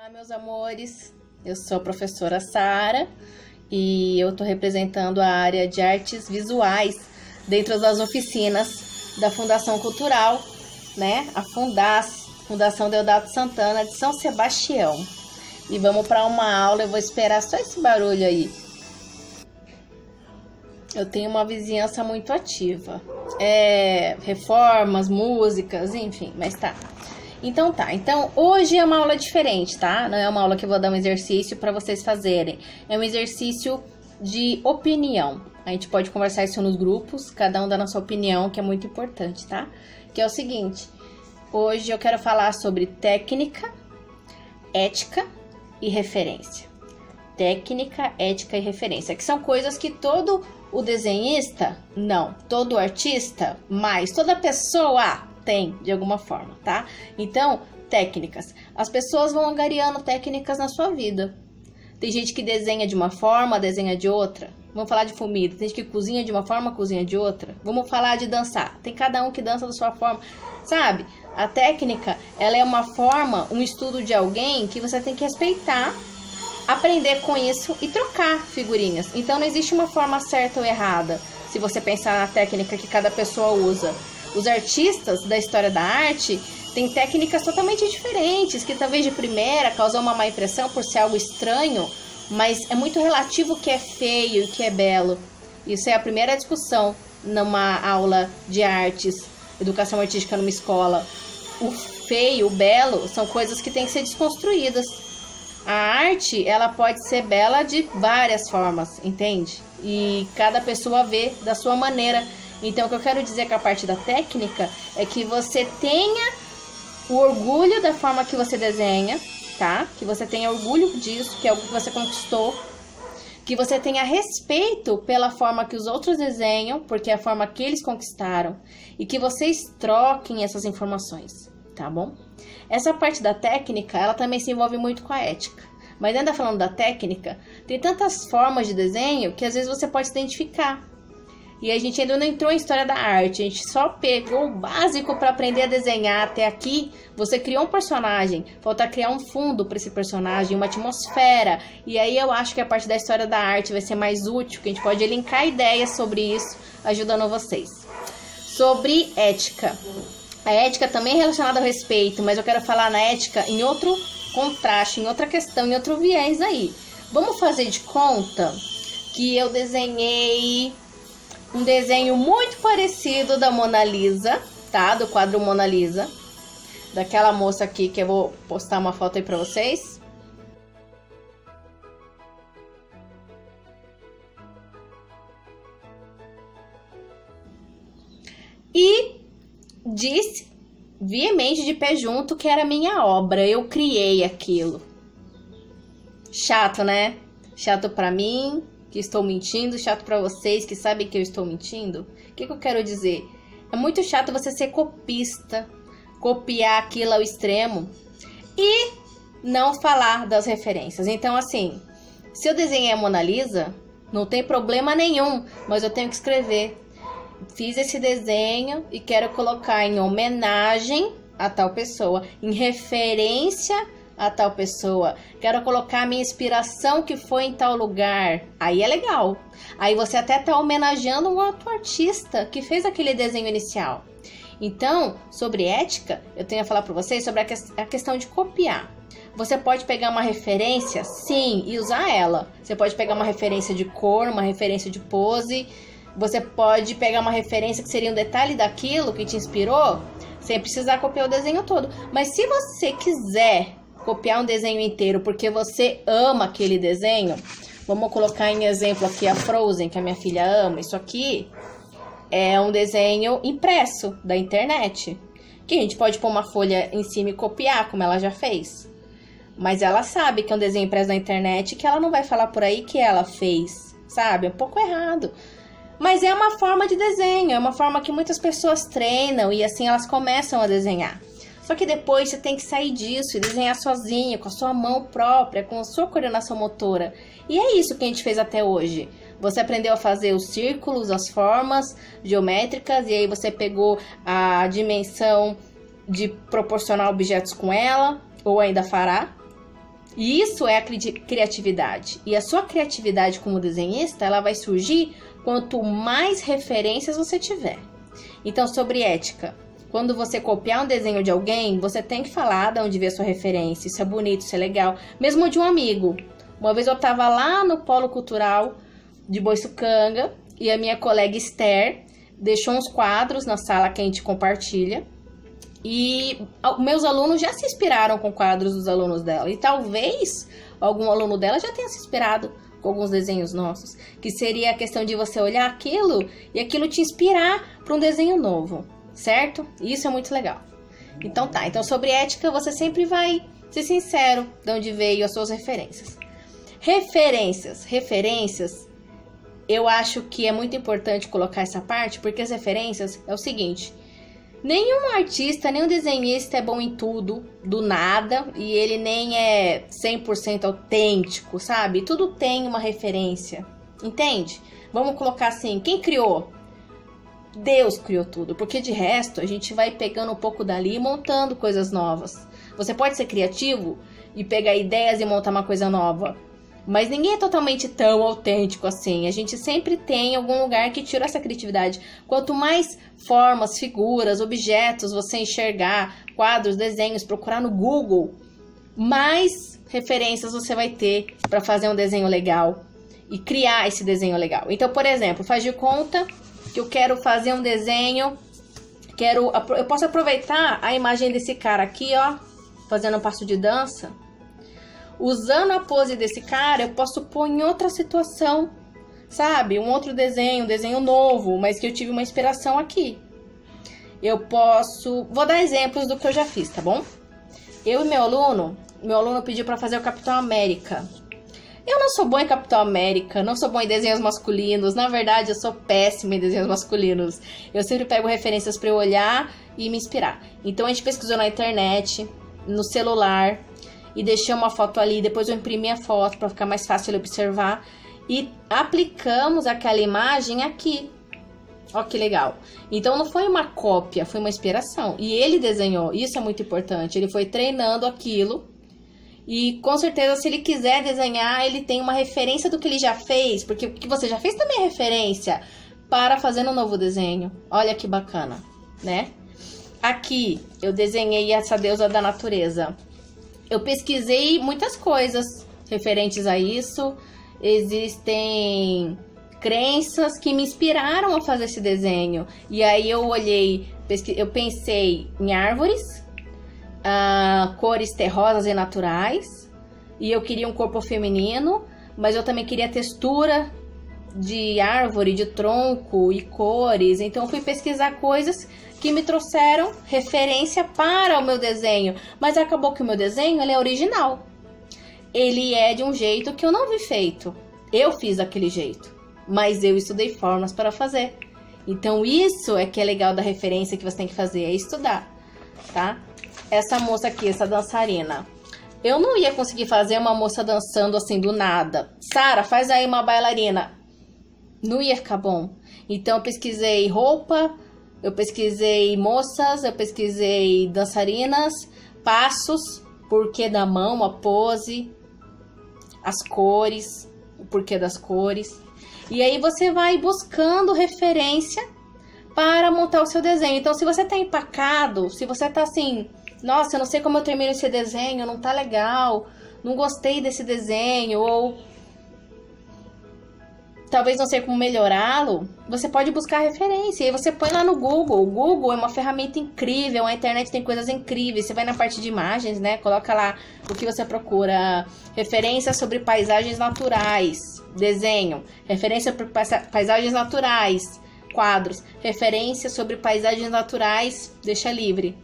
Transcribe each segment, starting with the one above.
Olá, meus amores, eu sou a professora Sara e eu estou representando a área de artes visuais dentro das oficinas da Fundação Cultural, né? A Fundação Deodato Santana de São Sebastião. E vamos para uma aula, eu vou esperar só esse barulho aí. Eu tenho uma vizinhança muito ativa, reformas, músicas, enfim, mas tá. Então hoje é uma aula diferente, tá? Não é uma aula que eu vou dar um exercício para vocês fazerem. É um exercício de opinião. A gente pode conversar isso nos grupos, cada um dá a sua opinião, que é muito importante, tá? Que é o seguinte, hoje eu quero falar sobre técnica, ética e referência. Técnica, ética e referência, que são coisas que todo o desenhista, não, todo artista, mas toda pessoa tem, de alguma forma, tá? Então, técnicas. As pessoas vão angariando técnicas na sua vida. Tem gente que desenha de uma forma, desenha de outra. Vamos falar de comida. Tem gente que cozinha de uma forma, cozinha de outra. Vamos falar de dançar. Tem cada um que dança da sua forma. Sabe? A técnica, ela é uma forma, um estudo de alguém que você tem que respeitar, aprender com isso e trocar figurinhas. Então, não existe uma forma certa ou errada, se você pensar na técnica que cada pessoa usa. Os artistas da história da arte têm técnicas totalmente diferentes, que talvez de primeira causam uma má impressão por ser algo estranho, mas é muito relativo o que é feio e o que é belo. Isso é a primeira discussão numa aula de artes, educação artística numa escola. O feio, o belo, são coisas que têm que ser desconstruídas. A arte, ela pode ser bela de várias formas, entende? E cada pessoa vê da sua maneira. Então, o que eu quero dizer com a parte da técnica é que você tenha o orgulho da forma que você desenha, tá? Que você tenha orgulho disso, que é algo que você conquistou. Que você tenha respeito pela forma que os outros desenham, porque é a forma que eles conquistaram. E que vocês troquem essas informações, tá bom? Essa parte da técnica, ela também se envolve muito com a ética. Mas ainda falando da técnica, tem tantas formas de desenho que às vezes você pode se identificar. E a gente ainda não entrou em história da arte, a gente só pegou o básico para aprender a desenhar até aqui. Você criou um personagem, falta criar um fundo para esse personagem, uma atmosfera. E aí eu acho que a parte da história da arte vai ser mais útil, que a gente pode elencar ideias sobre isso, ajudando vocês. Sobre ética. A ética também é relacionada ao respeito, mas eu quero falar na ética em outro contraste, em outra questão, em outro viés aí. Vamos fazer de conta que eu desenhei um desenho muito parecido da Mona Lisa, tá? Do quadro Mona Lisa. Daquela moça aqui que eu vou postar uma foto aí pra vocês. E disse veemente de pé junto que era minha obra. Eu criei aquilo. Chato, né? Chato pra mim, que estou mentindo, chato pra vocês que sabem que eu estou mentindo. O que eu quero dizer? É muito chato você ser copista, copiar aquilo ao extremo e não falar das referências. Então, assim, se eu desenhei a Mona Lisa, não tem problema nenhum, mas eu tenho que escrever. Fiz esse desenho e quero colocar em homenagem a tal pessoa, em referência a tal pessoa. Quero colocar a minha inspiração que foi em tal lugar. Aí é legal. Aí você até está homenageando um outro artista que fez aquele desenho inicial. Então, sobre ética, eu tenho a falar para vocês sobre a questão de copiar. Você pode pegar uma referência, sim, e usar ela. Você pode pegar uma referência de cor, uma referência de pose. Você pode pegar uma referência que seria um detalhe daquilo que te inspirou, sem precisar copiar o desenho todo. Mas se você quiser copiar um desenho inteiro porque você ama aquele desenho, vamos colocar em exemplo aqui a Frozen, que a minha filha ama. Isso aqui é um desenho impresso da internet, que a gente pode pôr uma folha em cima e copiar, como ela já fez. Mas ela sabe que é um desenho impresso da internet, que ela não vai falar por aí que ela fez, sabe? É um pouco errado. Mas é uma forma de desenho, é uma forma que muitas pessoas treinam e assim elas começam a desenhar. Só que depois você tem que sair disso e desenhar sozinho, com a sua mão própria, com a sua coordenação motora. E é isso que a gente fez até hoje. Você aprendeu a fazer os círculos, as formas geométricas, e aí você pegou a dimensão de proporcionar objetos com ela, ou ainda fará. E isso é a criatividade. E a sua criatividade como desenhista, ela vai surgir quanto mais referências você tiver. Então, sobre ética, quando você copiar um desenho de alguém, você tem que falar de onde veio a sua referência. Isso é bonito, isso é legal. Mesmo de um amigo. Uma vez eu estava lá no Polo Cultural de Boiçucanga e a minha colega Esther deixou uns quadros na sala que a gente compartilha. E meus alunos já se inspiraram com quadros dos alunos dela. E talvez algum aluno dela já tenha se inspirado com alguns desenhos nossos. Que seria a questão de você olhar aquilo e aquilo te inspirar para um desenho novo. Certo? Isso é muito legal. Então tá. Então sobre ética você sempre vai ser sincero de onde veio as suas referências. Referências. Eu acho que é muito importante colocar essa parte. Porque as referências é o seguinte... Nenhum artista, nenhum desenhista é bom em tudo, do nada, e ele nem é 100% autêntico, sabe? Tudo tem uma referência, entende? Vamos colocar assim, quem criou? Deus criou tudo, porque de resto a gente vai pegando um pouco dali e montando coisas novas. Você pode ser criativo e pegar ideias e montar uma coisa nova, mas ninguém é totalmente tão autêntico assim. A gente sempre tem algum lugar que tira essa criatividade. Quanto mais formas, figuras, objetos você enxergar, quadros, desenhos, procurar no Google, mais referências você vai ter para fazer um desenho legal e criar esse desenho legal. Então, por exemplo, faz de conta que eu quero fazer um desenho, eu posso aproveitar a imagem desse cara aqui, ó, fazendo um passo de dança. Usando a pose desse cara, eu posso pôr em outra situação, sabe? Um outro desenho, um desenho novo, mas que eu tive uma inspiração aqui. Eu posso... Vou dar exemplos do que eu já fiz, tá bom? Eu e meu aluno pediu pra fazer o Capitão América. Eu não sou bom em Capitão América, não sou bom em desenhos masculinos. Na verdade, eu sou péssima em desenhos masculinos. Eu sempre pego referências pra eu olhar e me inspirar. Então, a gente pesquisou na internet, no celular... E deixei uma foto ali, depois eu imprimi a foto para ficar mais fácil de observar. E aplicamos aquela imagem aqui. Ó que legal. Então não foi uma cópia, foi uma inspiração. E ele desenhou, isso é muito importante. Ele foi treinando aquilo. E com certeza se ele quiser desenhar, ele tem uma referência do que ele já fez. Porque o que você já fez também é referência para fazer um novo desenho. Olha que bacana, né? Aqui eu desenhei essa deusa da natureza. Eu pesquisei muitas coisas referentes a isso. Existem crenças que me inspiraram a fazer esse desenho. E aí eu olhei, eu pensei em árvores, cores terrosas e naturais. E eu queria um corpo feminino, mas eu também queria textura de árvore, de tronco e cores. Então eu fui pesquisar coisas que me trouxeram referência para o meu desenho. Mas acabou que o meu desenho ele é original. Ele é de um jeito que eu não vi feito. Eu fiz daquele jeito, mas eu estudei formas para fazer. Então isso é que é legal da referência que você tem que fazer, é estudar, tá? Essa moça aqui, essa dançarina, eu não ia conseguir fazer uma moça dançando assim do nada. Sara, faz aí uma bailarina. Não ia ficar bom. Então eu pesquisei roupa, eu pesquisei moças, eu pesquisei dançarinas, passos, porquê da mão, a pose, as cores, o porquê das cores. E aí você vai buscando referência para montar o seu desenho. Então se você tá empacado, se você tá assim, nossa, eu não sei como eu termino esse desenho, não tá legal, não gostei desse desenho, ou talvez não sei como melhorá-lo, você pode buscar referência. E aí você põe lá no Google. O Google é uma ferramenta incrível, a internet tem coisas incríveis. Você vai na parte de imagens, né? Coloca lá o que você procura. Referências sobre paisagens naturais, desenho. Referência sobre paisagens naturais, quadros. Referência sobre paisagens naturais, deixa livre.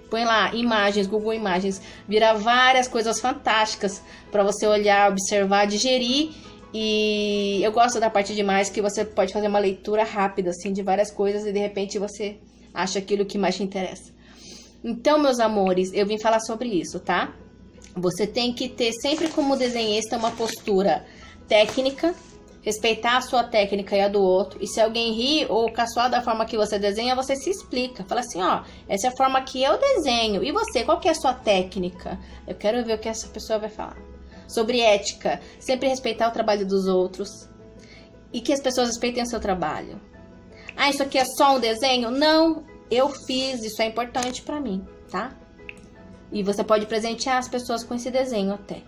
Põe lá, imagens, Google Imagens. Vira várias coisas fantásticas para você olhar, observar, digerir. E eu gosto da parte de imagens que você pode fazer uma leitura rápida, assim, de várias coisas e de repente você acha aquilo que mais te interessa. Então, meus amores, eu vim falar sobre isso, tá? Você tem que ter sempre como desenhista uma postura técnica, respeitar a sua técnica e a do outro. E se alguém ri ou caçoar da forma que você desenha, você se explica. Fala assim, ó, essa é a forma que eu desenho. E você, qual que é a sua técnica? Eu quero ver o que essa pessoa vai falar. sobre ética, sempre respeitar o trabalho dos outros e que as pessoas respeitem o seu trabalho. Ah, isso aqui é só um desenho? Não, eu fiz, isso é importante pra mim, tá? E você pode presentear as pessoas com esse desenho até.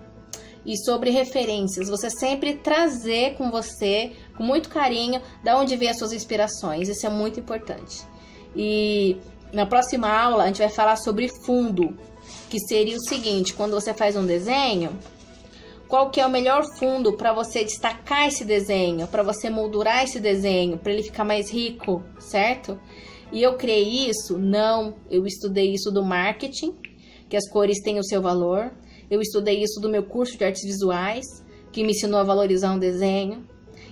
E sobre referências, você sempre trazer com você, com muito carinho, da onde vem as suas inspirações. Isso é muito importante. E na próxima aula a gente vai falar sobre fundo, que seria o seguinte: quando você faz um desenho, qual que é o melhor fundo para você destacar esse desenho, para você moldurar esse desenho, para ele ficar mais rico, certo? E eu criei isso? Não, eu estudei isso do marketing, que as cores têm o seu valor. Eu estudei isso do meu curso de artes visuais, que me ensinou a valorizar um desenho.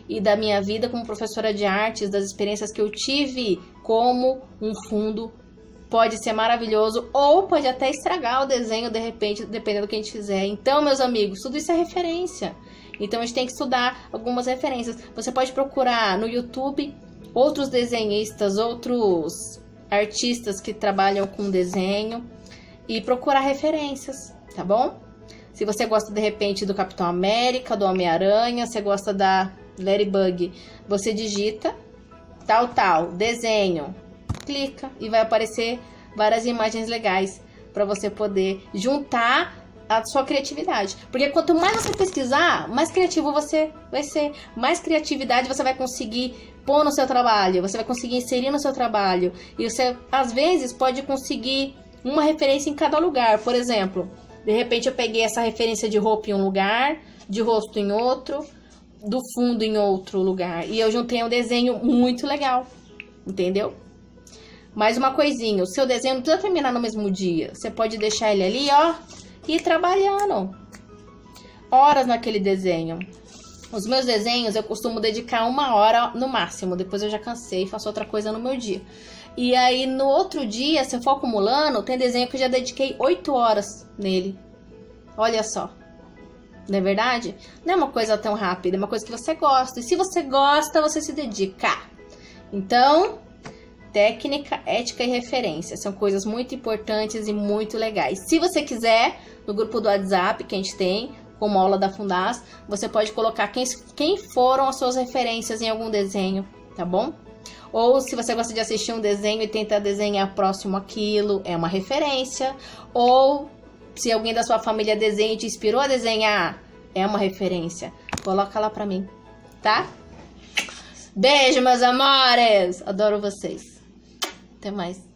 E da minha vida como professora de artes, das experiências que eu tive, como um fundo pode ser maravilhoso ou pode até estragar o desenho de repente, dependendo do que a gente fizer. Então, meus amigos, tudo isso é referência. Então, a gente tem que estudar algumas referências. Você pode procurar no YouTube outros desenhistas, outros artistas que trabalham com desenho e procurar referências, tá bom? Se você gosta, de repente, do Capitão América, do Homem-Aranha, você gosta da Ladybug, você digita tal, desenho, clica e vai aparecer várias imagens legais para você poder juntar a sua criatividade. Porque quanto mais você pesquisar, mais criativo você vai ser, mais criatividade você vai conseguir pôr no seu trabalho, você vai conseguir inserir no seu trabalho. E você, às vezes, pode conseguir uma referência em cada lugar. Por exemplo, de repente eu peguei essa referência de roupa em um lugar, de rosto em outro, do fundo em outro lugar. E eu juntei um desenho muito legal, entendeu? Mais uma coisinha, o seu desenho não precisa terminar no mesmo dia. Você pode deixar ele ali, ó, e ir trabalhando horas naquele desenho. Os meus desenhos eu costumo dedicar 1 hora no máximo. Depois eu já cansei e faço outra coisa no meu dia. E aí no outro dia, se eu for acumulando, tem desenho que eu já dediquei 8 horas nele. Olha só. Não é verdade? Não é uma coisa tão rápida, é uma coisa que você gosta. E se você gosta, você se dedica. Então, técnica, ética e referência são coisas muito importantes e muito legais. Se você quiser, no grupo do WhatsApp que a gente tem, como aula da Fundas, você pode colocar quem foram as suas referências em algum desenho, tá bom? Ou se você gosta de assistir um desenho e tentar desenhar próximo àquilo, é uma referência. Ou se alguém da sua família desenha e te inspirou a desenhar, é uma referência. Coloca lá pra mim, tá? Beijo, meus amores! Adoro vocês. Até mais.